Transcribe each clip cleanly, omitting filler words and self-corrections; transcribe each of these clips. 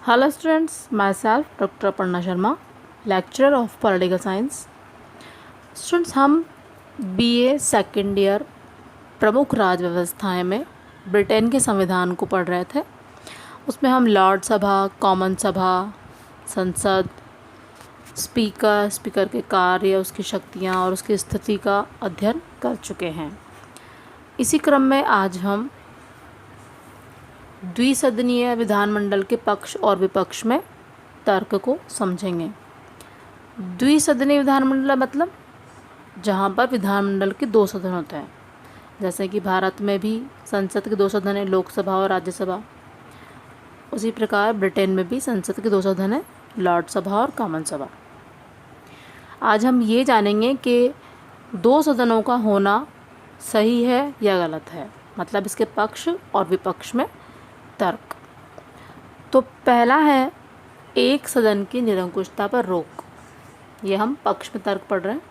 Hello students, myself Dr. Aparna Sharma, lecturer of Political Science. Students, हम BA second year प्रमुख राज्य व्यवस्थाएं में ब्रिटेन के संविधान को पढ़ रहे थे। उसमें हम लॉर्ड सभा, कॉमन सभा, संसद, स्पीकर के कार्य, उसकी शक्तियां और उसकी स्थिति का अध्ययन कर चुके हैं। इसी क्रम में आज हम द्विसदनीय विधानमंडल के पक्ष और विपक्ष में तर्क को समझेंगे। द्विसदनीय विधानमंडल मतलब जहाँ पर विधानमंडल के दो सदन होते हैं, जैसे कि भारत में भी संसद के दो सदन हैं, लोकसभा और राज्यसभा। उसी प्रकार ब्रिटेन में भी संसद के दो सदन हैं, लॉर्ड सभा और कॉमन सभा। आज हम ये जानेंगे कि दो सदनों का होना सही है या गलत है, मतलब इसके पक्ष और विपक्ष में तर्क। तो पहला है एक सदन की निरंकुशता पर रोक। ये हम पक्ष में तर्क पढ़ रहे हैं।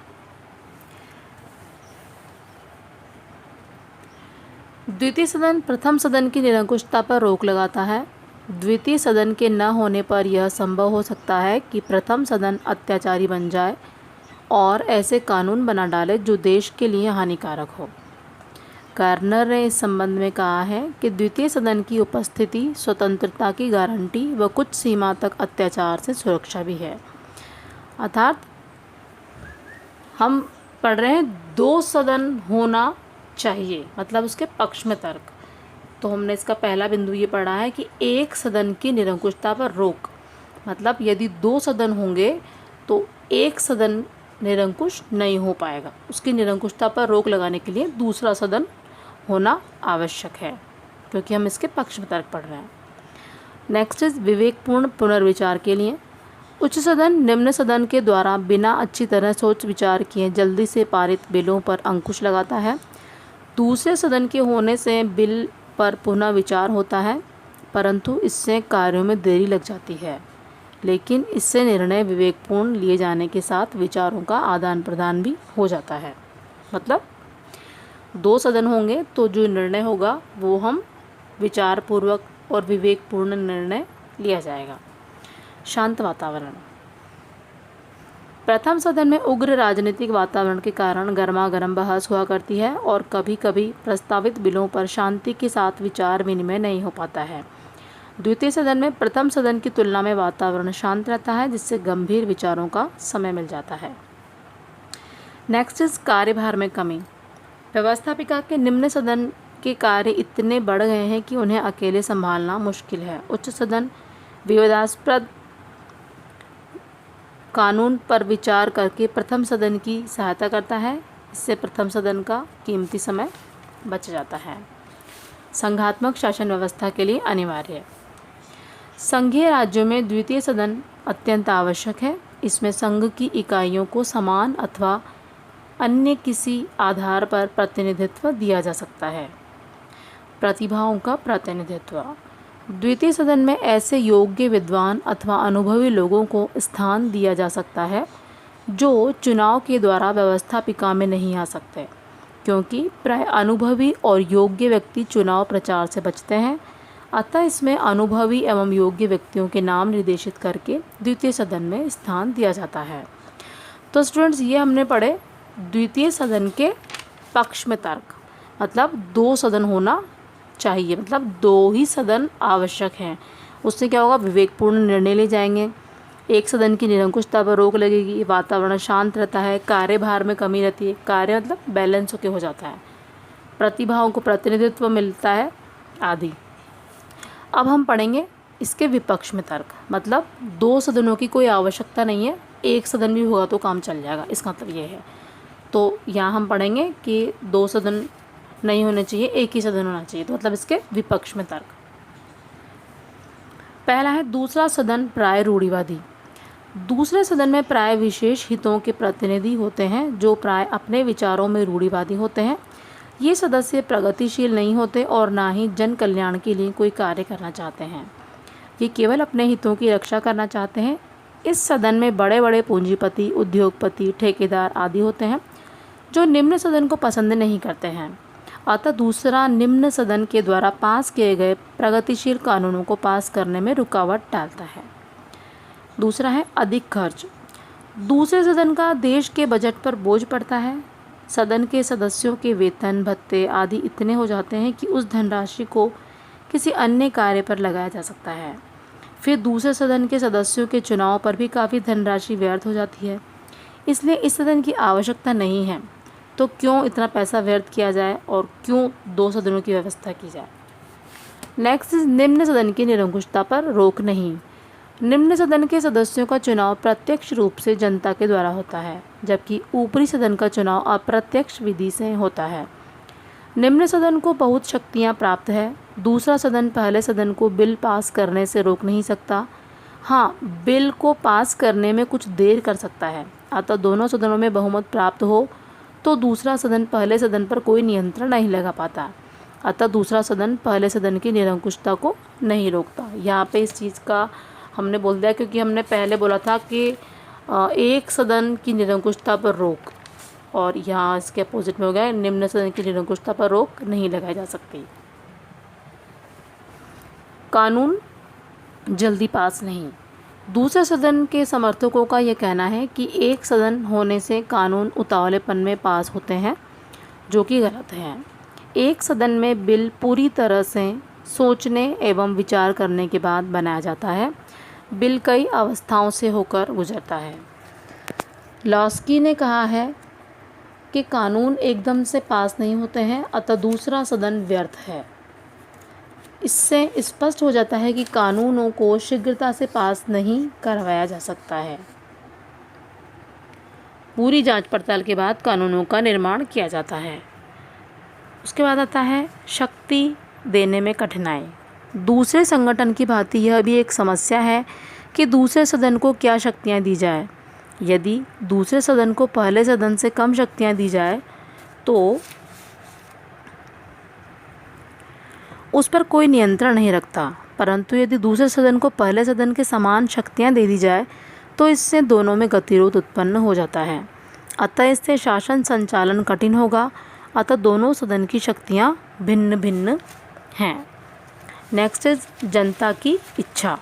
द्वितीय सदन प्रथम सदन की निरंकुशता पर रोक लगाता है। द्वितीय सदन के न होने पर यह संभव हो सकता है कि प्रथम सदन अत्याचारी बन जाए और ऐसे कानून बना डाले जो देश के लिए हानिकारक हो। गार्नर ने इस संबंध में कहा है कि द्वितीय सदन की उपस्थिति स्वतंत्रता की गारंटी व कुछ सीमा तक अत्याचार से सुरक्षा भी है। अर्थात हम पढ़ रहे हैं दो सदन होना चाहिए, मतलब उसके पक्ष में तर्क। तो हमने इसका पहला बिंदु ये पढ़ा है कि एक सदन की निरंकुशता पर रोक, मतलब यदि दो सदन होंगे तो एक सदन निरंकुश नहीं हो पाएगा। उसकी निरंकुशता पर रोक लगाने के लिए दूसरा सदन होना आवश्यक है, क्योंकि हम इसके पक्ष में तर्क पढ़ रहे हैं। नेक्स्ट इज विवेकपूर्ण पुनर्विचार के लिए। उच्च सदन निम्न सदन के द्वारा बिना अच्छी तरह सोच विचार किए जल्दी से पारित बिलों पर अंकुश लगाता है। दूसरे सदन के होने से बिल पर पुनः विचार होता है, परंतु इससे कार्यों में देरी लग जाती है, लेकिन इससे निर्णय विवेकपूर्ण लिए जाने के साथ विचारों का आदान प्रदान भी हो जाता है। मतलब दो सदन होंगे तो जो निर्णय होगा वो हम विचारपूर्वक और विवेकपूर्ण निर्णय लिया जाएगा। शांत वातावरण। प्रथम सदन में उग्र राजनीतिक वातावरण के कारण गर्मागर्म बहस हुआ करती है और कभी कभी प्रस्तावित बिलों पर शांति के साथ विचार विनिमय नहीं हो पाता है। द्वितीय सदन में प्रथम सदन की तुलना में वातावरण शांत रहता है, जिससे गंभीर विचारों का समय मिल जाता है। नेक्स्ट इज कार्यभार में कमी। व्यवस्थापिका के निम्न सदन के कार्य इतने बढ़ गए हैं कि उन्हें अकेले संभालना मुश्किल है। उच्च सदन विवादास्पद कानून पर विचार करके प्रथम सदन की सहायता करता है। इससे प्रथम सदन का कीमती समय बच जाता है। संघात्मक शासन व्यवस्था के लिए अनिवार्य। संघीय राज्यों में द्वितीय सदन अत्यंत आवश्यक है। इसमें संघ की इकाइयों को समान अथवा अन्य किसी आधार पर प्रतिनिधित्व दिया जा सकता है। प्रतिभाओं का प्रतिनिधित्व। द्वितीय सदन में ऐसे योग्य विद्वान अथवा अनुभवी लोगों को स्थान दिया जा सकता है जो चुनाव के द्वारा व्यवस्थापिका में नहीं आ सकते, क्योंकि प्राय अनुभवी और योग्य व्यक्ति चुनाव प्रचार से बचते हैं। अतः इसमें अनुभवी एवं योग्य व्यक्तियों के नाम निर्देशित करके द्वितीय सदन में स्थान दिया जाता है। तो स्टूडेंट्स, ये हमने पढ़े द्वितीय सदन के पक्ष में तर्क, मतलब दो सदन होना चाहिए, मतलब दो ही सदन आवश्यक हैं। उससे क्या होगा, विवेकपूर्ण निर्णय ले जाएंगे, एक सदन की निरंकुशता पर रोक लगेगी, वातावरण शांत रहता है, कार्यभार में कमी रहती है, कार्य मतलब बैलेंस होके हो जाता है, प्रतिभाओं को प्रतिनिधित्व मिलता है आदि। अब हम पढ़ेंगे इसके विपक्ष में तर्क, मतलब दो सदनों की कोई आवश्यकता नहीं है, एक सदन भी होगा तो काम चल जाएगा, इसका मतलब ये है। तो यहाँ हम पढ़ेंगे कि दो सदन नहीं होने चाहिए, एक ही सदन होना चाहिए। तो मतलब इसके विपक्ष में तर्क। पहला है दूसरा सदन प्राय रूढ़िवादी। दूसरे सदन में प्राय विशेष हितों के प्रतिनिधि होते हैं जो प्राय अपने विचारों में रूढ़िवादी होते हैं। ये सदस्य प्रगतिशील नहीं होते और ना ही जन कल्याण के लिए कोई कार्य करना चाहते हैं। ये केवल अपने हितों की रक्षा करना चाहते हैं। इस सदन में बड़े बड़े पूंजीपति, उद्योगपति, ठेकेदार आदि होते हैं जो निम्न सदन को पसंद नहीं करते हैं। अतः दूसरा निम्न सदन के द्वारा पास किए गए प्रगतिशील कानूनों को पास करने में रुकावट डालता है। दूसरा है अधिक खर्च। दूसरे सदन का देश के बजट पर बोझ पड़ता है। सदन के सदस्यों के वेतन भत्ते आदि इतने हो जाते हैं कि उस धनराशि को किसी अन्य कार्य पर लगाया जा सकता है। फिर दूसरे सदन के सदस्यों के चुनाव पर भी काफ़ी धनराशि व्यर्थ हो जाती है। इसलिए इस सदन की आवश्यकता नहीं है, तो क्यों इतना पैसा व्यर्थ किया जाए और क्यों दो सदनों की व्यवस्था की जाए। नेक्स्ट, निम्न सदन की निरंकुशता पर रोक नहीं। निम्न सदन के सदस्यों का चुनाव प्रत्यक्ष रूप से जनता के द्वारा होता है, जबकि ऊपरी सदन का चुनाव अप्रत्यक्ष विधि से होता है। निम्न सदन को बहुत शक्तियां प्राप्त है। दूसरा सदन पहले सदन को बिल पास करने से रोक नहीं सकता। हाँ, बिल को पास करने में कुछ देर कर सकता है। अतः दोनों सदनों में बहुमत प्राप्त हो तो दूसरा सदन पहले सदन पर कोई नियंत्रण नहीं लगा पाता। अतः दूसरा सदन पहले सदन की निरंकुशता को नहीं रोकता। यहाँ पे इस चीज़ का हमने बोल दिया, क्योंकि हमने पहले बोला था कि एक सदन की निरंकुशता पर रोक, और यहाँ इसके अपोजिट में हो गया निम्न सदन की निरंकुशता पर रोक नहीं लगाई जा सकती। कानून जल्दी पास नहीं। दूसरे सदन के समर्थकों का यह कहना है कि एक सदन होने से कानून उतावलेपन में पास होते हैं, जो कि गलत है। एक सदन में बिल पूरी तरह से सोचने एवं विचार करने के बाद बनाया जाता है। बिल कई अवस्थाओं से होकर गुजरता है। लॉस्की ने कहा है कि कानून एकदम से पास नहीं होते हैं, अतः दूसरा सदन व्यर्थ है। इससे स्पष्ट हो जाता है कि कानूनों को शीघ्रता से पास नहीं करवाया जा सकता है। पूरी जांच पड़ताल के बाद कानूनों का निर्माण किया जाता है। उसके बाद आता है शक्ति देने में कठिनाई। दूसरे संगठन की भांति यह भी एक समस्या है कि दूसरे सदन को क्या शक्तियां दी जाए। यदि दूसरे सदन को पहले सदन से कम शक्तियां दी जाए तो उस पर कोई नियंत्रण नहीं रखता, परंतु यदि दूसरे सदन को पहले सदन के समान शक्तियां दे दी जाए तो इससे दोनों में गतिरोध उत्पन्न हो जाता है। अतः इससे शासन संचालन कठिन होगा। अतः दोनों सदन की शक्तियां भिन्न भिन्न हैं। नेक्स्ट इज जनता की इच्छा।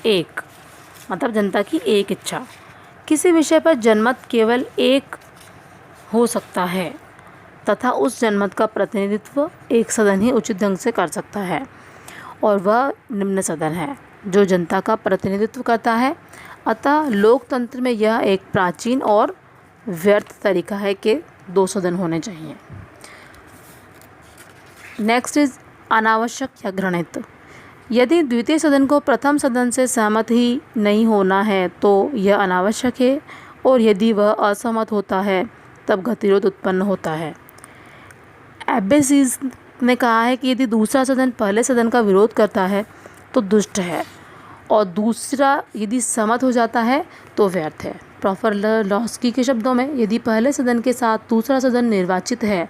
एक मतलब जनता की एक इच्छा। किसी विषय पर जनमत केवल एक हो सकता है तथा उस जनमत का प्रतिनिधित्व एक सदन ही उचित ढंग से कर सकता है, और वह निम्न सदन है जो जनता का प्रतिनिधित्व करता है। अतः लोकतंत्र में यह एक प्राचीन और व्यर्थ तरीका है कि दो सदन होने चाहिए। नेक्स्ट इज अनावश्यक या घृणित। यदि द्वितीय सदन को प्रथम सदन से सहमत ही नहीं होना है तो यह अनावश्यक है, और यदि वह असहमत होता है तब गतिरोध उत्पन्न होता है। एब्बेसीज ने कहा है कि यदि दूसरा सदन पहले सदन का विरोध करता है तो दुष्ट है, और दूसरा यदि सहमत हो जाता है तो व्यर्थ है। प्रोफेसर लॉस्की के शब्दों में, यदि पहले सदन के साथ दूसरा सदन निर्वाचित है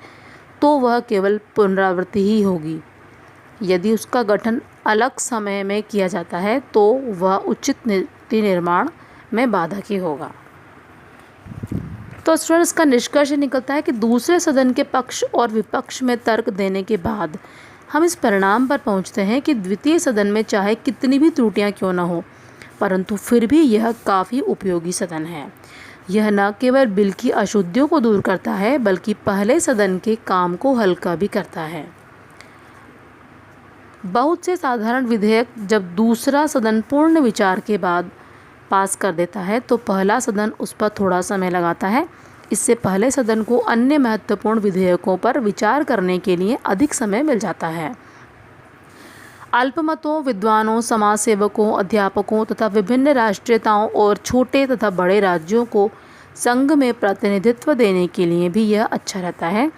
तो वह केवल पुनरावृत्ति ही होगी। यदि उसका गठन अलग समय में किया जाता है तो वह उचित नीति निर्माण में बाधक ही होगा। तो स्टूडेंट्स, का निष्कर्ष निकलता है कि दूसरे सदन के पक्ष और विपक्ष में तर्क देने के बाद हम इस परिणाम पर पहुंचते हैं कि द्वितीय सदन में चाहे कितनी भी त्रुटियां क्यों न हो, परंतु फिर भी यह काफ़ी उपयोगी सदन है। यह न केवल बिल की अशुद्धियों को दूर करता है बल्कि पहले सदन के काम को हल्का भी करता है। बहुत से साधारण विधेयक जब दूसरा सदन पूर्ण विचार के बाद पास कर देता है तो पहला सदन उस पर थोड़ा समय लगाता है। इससे पहले सदन को अन्य महत्वपूर्ण विधेयकों पर विचार करने के लिए अधिक समय मिल जाता है। अल्पमतों, विद्वानों, समाज सेवकों, अध्यापकों तथा विभिन्न राष्ट्रीयताओं और छोटे तथा बड़े राज्यों को संघ में प्रतिनिधित्व देने के लिए भी यह अच्छा रहता है।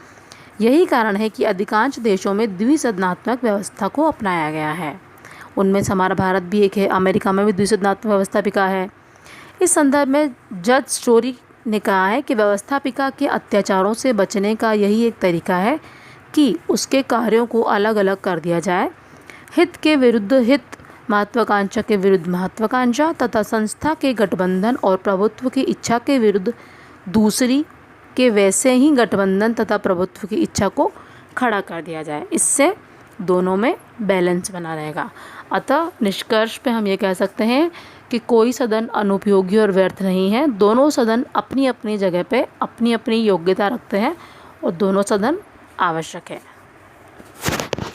यही कारण है कि अधिकांश देशों में द्विसदनात्मक व्यवस्था को अपनाया गया है। उनमें से हमारा भारत भी एक है। अमेरिका में भी द्विसदनात्मक व्यवस्थापिका है। इस संदर्भ में जज स्टोरी ने कहा है कि व्यवस्थापिका के अत्याचारों से बचने का यही एक तरीका है कि उसके कार्यों को अलग अलग कर दिया जाए। हित के विरुद्ध हित, महत्वाकांक्षा के विरुद्ध महत्वाकांक्षा तथा संस्था के गठबंधन और प्रभुत्व की इच्छा के विरुद्ध दूसरी कि वैसे ही गठबंधन तथा प्रभुत्व की इच्छा को खड़ा कर दिया जाए। इससे दोनों में बैलेंस बना रहेगा। अतः निष्कर्ष पे हम ये कह सकते हैं कि कोई सदन अनुपयोगी और व्यर्थ नहीं है। दोनों सदन अपनी अपनी जगह पे अपनी अपनी योग्यता रखते हैं और दोनों सदन आवश्यक है।